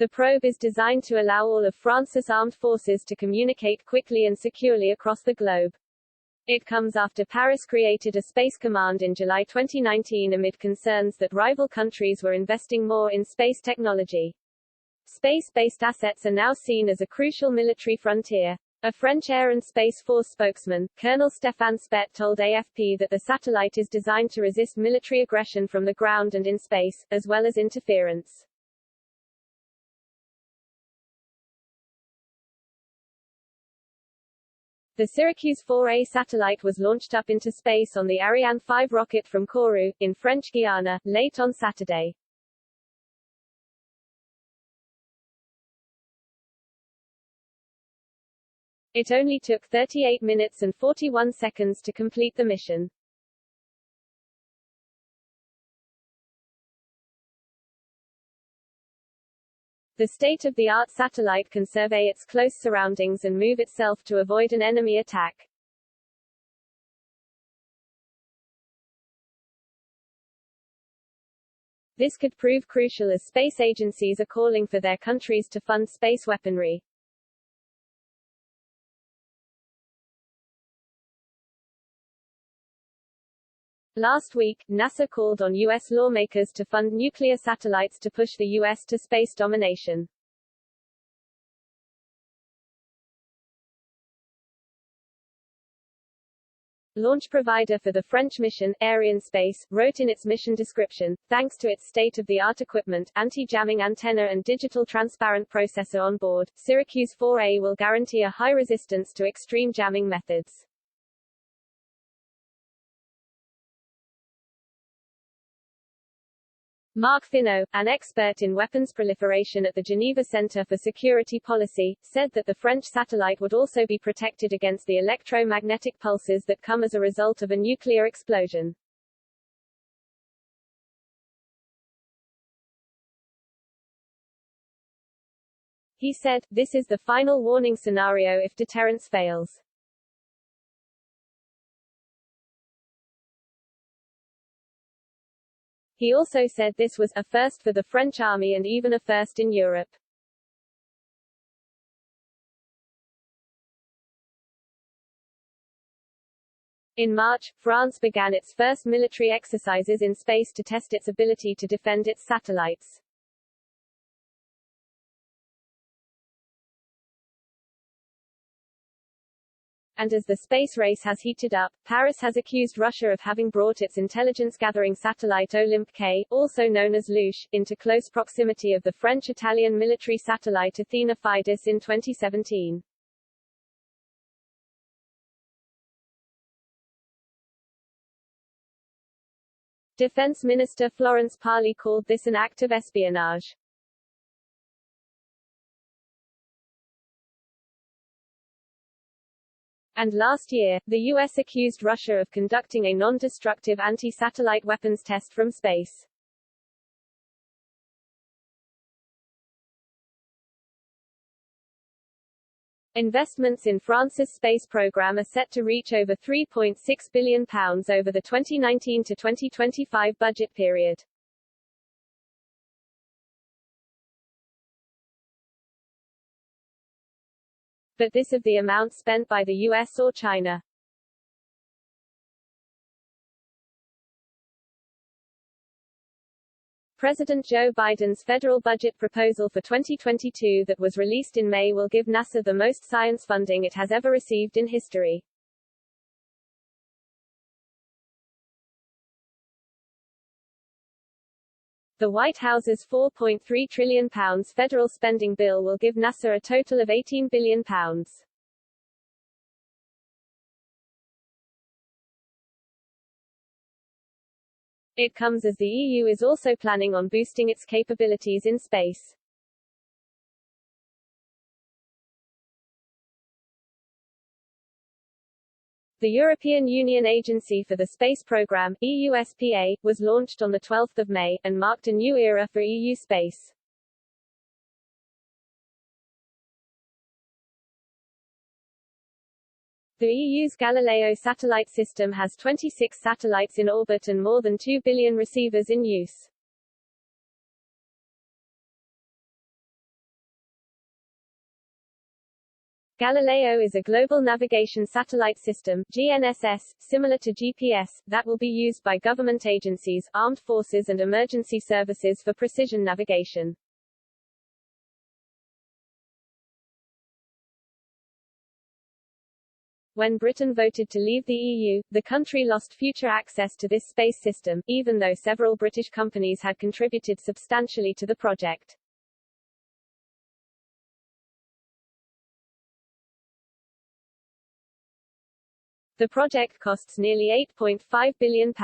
The probe is designed to allow all of France's armed forces to communicate quickly and securely across the globe. It comes after Paris created a space command in July 2019 amid concerns that rival countries were investing more in space technology. Space-based assets are now seen as a crucial military frontier. A French Air and Space Force spokesman, Colonel Stéphane Spet, told AFP that the satellite is designed to resist military aggression from the ground and in space, as well as interference. The Syracuse 4A satellite was launched up into space on the Ariane 5 rocket from Kourou, in French Guiana, late on Saturday. It only took 38 minutes and 41 seconds to complete the mission. The state-of-the-art satellite can survey its close surroundings and move itself to avoid an enemy attack. This could prove crucial as space agencies are calling for their countries to fund space weaponry. Last week, NASA called on U.S. lawmakers to fund nuclear satellites to push the U.S. to space domination. Launch provider for the French mission, Arianespace, wrote in its mission description, thanks to its state-of-the-art equipment, anti-jamming antenna and digital transparent processor on board, Syracuse 4A will guarantee a high resistance to extreme jamming methods. Marc Finot, an expert in weapons proliferation at the Geneva Center for Security Policy, said that the French satellite would also be protected against the electromagnetic pulses that come as a result of a nuclear explosion. He said, "This is the final warning scenario if deterrence fails." He also said this was a first for the French army and even a first in Europe. In March, France began its first military exercises in space to test its ability to defend its satellites. And as the space race has heated up, Paris has accused Russia of having brought its intelligence-gathering satellite Olympe-K, also known as Louche, into close proximity of the French-Italian military satellite Athena Fidus in 2017. Defense Minister Florence Parly called this an act of espionage. And last year, the U.S. accused Russia of conducting a non-destructive anti-satellite weapons test from space. Investments in France's space program are set to reach over £3.6 billion over the 2019 to 2025 budget period. But this of the amount spent by the US or China. President Joe Biden's federal budget proposal for 2022 that was released in May will give NASA the most science funding it has ever received in history. The White House's £4.3 trillion federal spending bill will give NASA a total of £18 billion. It comes as the EU is also planning on boosting its capabilities in space. The European Union Agency for the Space Programme, EUSPA, was launched on 12 May, and marked a new era for EU space. The EU's Galileo satellite system has 26 satellites in orbit and more than 2 billion receivers in use. Galileo is a global navigation satellite system (GNSS), similar to GPS, that will be used by government agencies, armed forces and emergency services for precision navigation. When Britain voted to leave the EU, the country lost future access to this space system, even though several British companies had contributed substantially to the project. The project costs nearly £8.5 billion.